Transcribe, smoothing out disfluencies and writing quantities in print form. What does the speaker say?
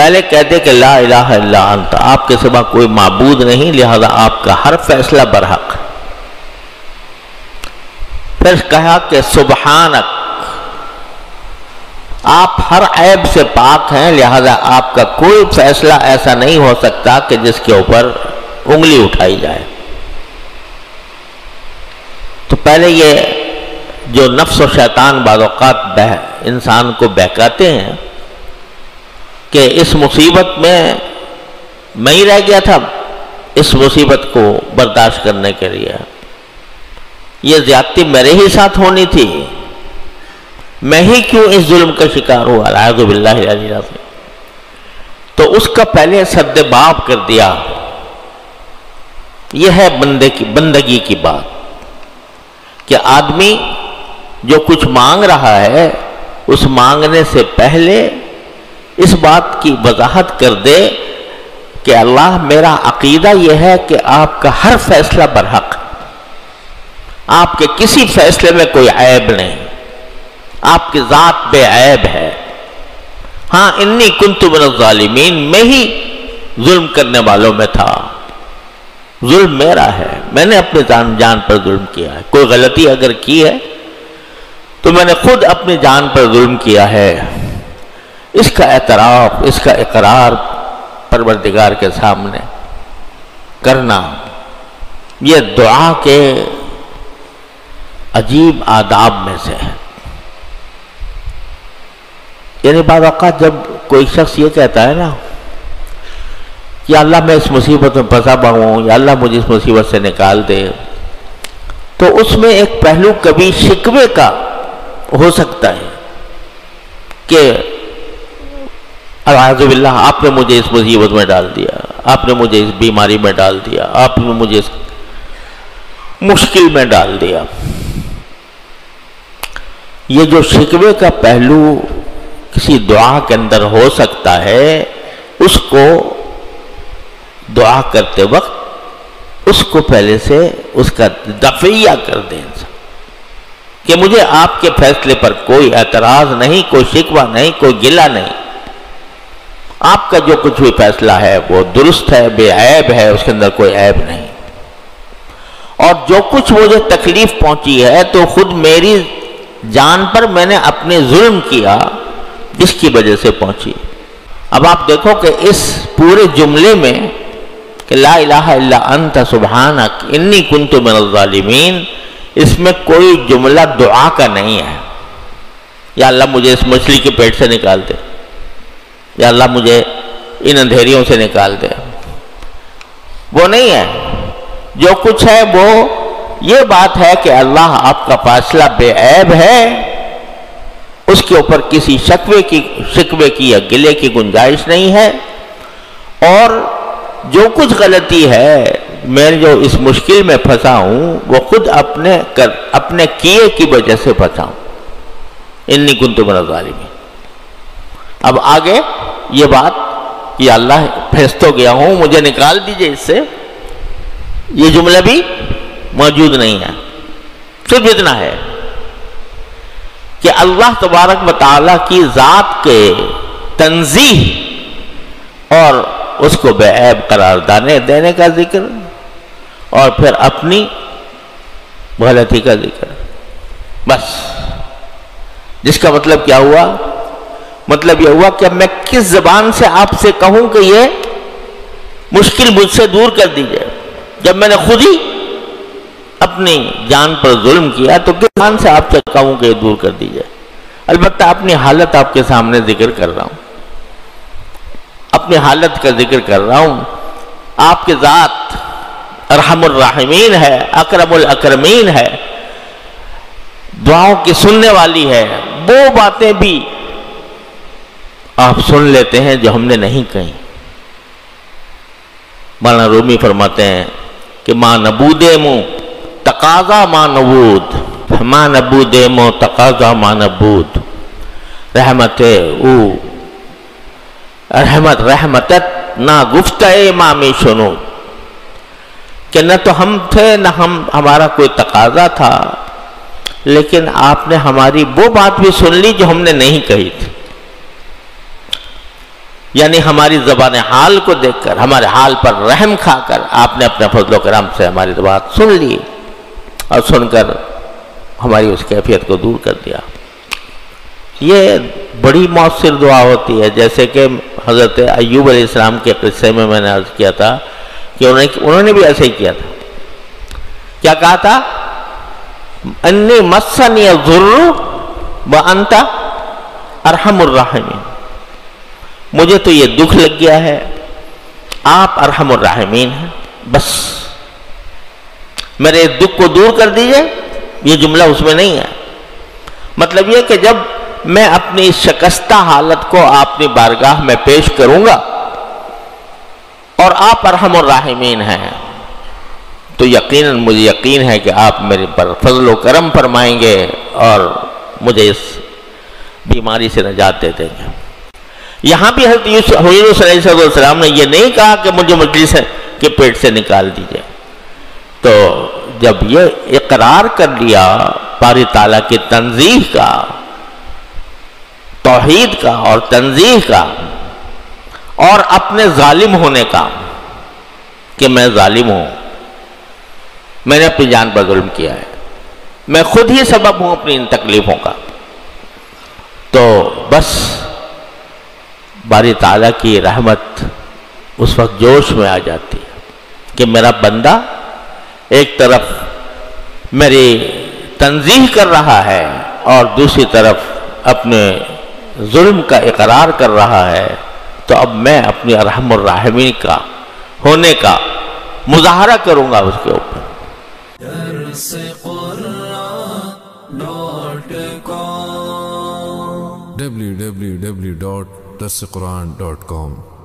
پہلے کہتے کہ لا الہ الا انت، آپ کے سوا کوئی معبود نہیں، لہذا آپ کا ہر فیصلہ برحق۔ پھر کہا کہ سبحانک، آپ ہر عیب سے پاک ہیں، لہذا آپ کا کوئی فیصلہ ایسا نہیں ہو سکتا کہ جس کے اوپر انگلی اٹھائی جائے۔ تو پہلے یہ جو نفس و شیطان بعض اوقات انسان کو بہکاتے ہیں کہ اس مصیبت میں ہی رہ گیا تھا اس مصیبت کو برداشت کرنے کے لیے، یہ زیادتی میرے ہی ساتھ ہونی تھی، میں ہی کیوں اس ظلم کا شکار ہوا، اعوذ باللہ العلی العظیم۔ تو اس کا پہلے سد باب کر دیا۔ یہ ہے بندگی کی بات کہ آدمی جو کچھ مانگ رہا ہے اس مانگنے سے پہلے اس بات کی وضاحت کر دے کہ اللہ میرا عقیدہ یہ ہے کہ آپ کا ہر فیصلہ برحق، آپ کے کسی فیصلے میں کوئی عیب نہیں، آپ کی ذات بے عیب ہے۔ ہاں انی کنت من الظالمین، میں ہی ظلم کرنے والوں میں تھا، ظلم میرا ہے، میں نے اپنے جان پر ظلم کیا ہے، کوئی غلطی اگر کی ہے تو میں نے خود اپنی جان پر ظلم کیا ہے۔ اس کا اعتراف، اس کا اقرار پروردگار کے سامنے کرنا، یہ دعا کے عجیب آداب میں سے ہے۔ یعنی بعض اوقات جب کوئی شخص یہ کہتا ہے نا یا اللہ میں اس مصیبت میں پھنسا ہوا ہوں، یا اللہ مجھے اس مصیبت سے نکال دے، تو اس میں ایک پہلو کبھی شکوے کا ہو سکتا ہے کہ اعوذ باللہ آپ نے مجھے اس مصیبت میں ڈال دیا، آپ نے مجھے اس بیماری میں ڈال دیا، آپ نے مجھے اس مشکل میں ڈال دیا۔ یہ جو شکوے کا پہلو کسی دعا کے اندر ہو سکتا ہے، اس کو دعا کرتے وقت اس کو پہلے سے اس کا دفعیہ کر دیں کہ مجھے آپ کے فیصلے پر کوئی اعتراض نہیں، کوئی شکوہ نہیں، کوئی گلہ نہیں، آپ کا جو کچھ بھی فیصلہ ہے وہ درست ہے، بے عیب ہے، اس کے اندر کوئی عیب نہیں، اور جو کچھ مجھے تکلیف پہنچی ہے تو خود میری جان پر میں نے اپنے ظلم کیا جس کی وجہ سے پہنچی۔ اب آپ دیکھو کہ اس پورے جملے میں کہ لا الہ الا انت سبحانک انی کنت من الظالمین، اس میں کوئی جملہ دعا کا نہیں ہے، یا اللہ مجھے اس مچھلی کے پیٹ سے نکال دے، یا اللہ مجھے ان اندھیریوں سے نکال دے، وہ نہیں ہے۔ جو کچھ ہے وہ یہ بات ہے کہ اللہ آپ کا فیصلہ بے عیب ہے، اس کے اوپر کسی شکوے کی یا گلے کی گنجائش نہیں ہے، اور جو کچھ غلطی ہے میں جو اس مشکل میں پھنسا ہوں وہ خود اپنے کیے کی وجہ سے پھنسا ہوں، انی کنت من الظالمین۔ اب آگے یہ بات یا اللہ پھنس تو گیا ہوں، مجھے نکال دیجئے اس سے، یہ جملہ بھی موجود نہیں ہے۔ صرف اتنا ہے کہ اللہ تبارک و تعالیٰ کی ذات کے تنزیہ اور اس کو بے عیب قرار دینے کا ذکر، اور پھر اپنی غلطی کا ذکر، بس۔ جس کا مطلب کیا ہوا؟ مطلب یہ ہوا کہ میں کس زبان سے آپ سے کہوں کہ یہ مشکل مجھ سے دور کر دیجئے، جب میں نے خود ہی اپنی جان پر ظلم کیا تو کس زبان سے آپ سے کہوں کہ یہ دور کر دیجئے؟ البتہ اپنی حالت آپ کے سامنے ذکر کر رہا ہوں، اپنی حالت کا ذکر کر رہا ہوں۔ آپ کی ذات ارحم الراحمین ہے، اکرم الاکرمین ہے، دعاؤں کی سننے والی ہے، وہ باتیں بھی آپ سن لیتے ہیں جو ہم نے نہیں کہیں۔ مولانا رومی فرماتے ہیں کہ ما نبود مو تقاضا ما نبود، ما نبود مو تقاضا ما نبود، رحمتت نہ گفتہ امامی شنود، کہ نہ تو ہم تھے نہ ہمارا کوئی تقاضا تھا، لیکن آپ نے ہماری وہ بات بھی سن لی جو ہم نے نہیں کہی تھی۔ یعنی ہماری زبان حال کو دیکھ کر، ہمارے حال پر رحم کھا کر آپ نے اپنے فضل و کرم سے ہماری بات سن لی اور سن کر ہماری اس کیفیت کو دور کر دیا۔ یہ بڑی مؤثر دعا ہوتی ہے، جیسے کہ حضرت ایوب علیہ السلام کے قصے میں نے عرض کیا تھا کہ انہوں نے بھی ایسے ہی کیا تھا۔ کیا کہا تھا؟ انی مسنی الضر وانت ارحم الراحمین، مجھے تو یہ دکھ لگ گیا ہے، آپ ارحم الراحمین ہیں، بس میرے دکھ کو دور کر دیجئے۔ یہ جملہ اس میں نہیں ہے، مطلب یہ کہ جب میں اپنی شکستہ حالت کو اپنی بارگاہ میں پیش کروں گا اور آپ ارحم الراحمین ہیں تو یقیناً مجھے یقین ہے کہ آپ میرے پر فضل و کرم فرمائیں گے اور مجھے اس بیماری سے نجات دے دیں گے۔ یہاں بھی حضرت حضور صلی اللہ علیہ وسلم نے یہ نہیں کہا کہ مجھے مجلس کے پیٹ سے نکال دیجئے۔ تو جب یہ اقرار کر لیا باری تعالیٰ کی تنزیہ کا، توحید کا اور تنزیہ کا، اور اپنے ظالم ہونے کا کہ میں ظالم ہوں، میں نے اپنی جان پر ظلم کیا ہے، میں خود ہی سبب ہوں اپنی ان تکلیفوں کا، تو بس باری تعالیٰ کی رحمت اس وقت جوش میں آ جاتی ہے کہ میرا بندہ ایک طرف میری تنزیہ کر رہا ہے اور دوسری طرف اپنے ظلم کا اقرار کر رہا ہے، تو اب میں اپنی ارحم الراحمین کا ہونے کا مظاہرہ کروں گا اس کے اوپر۔ www.darsequran.com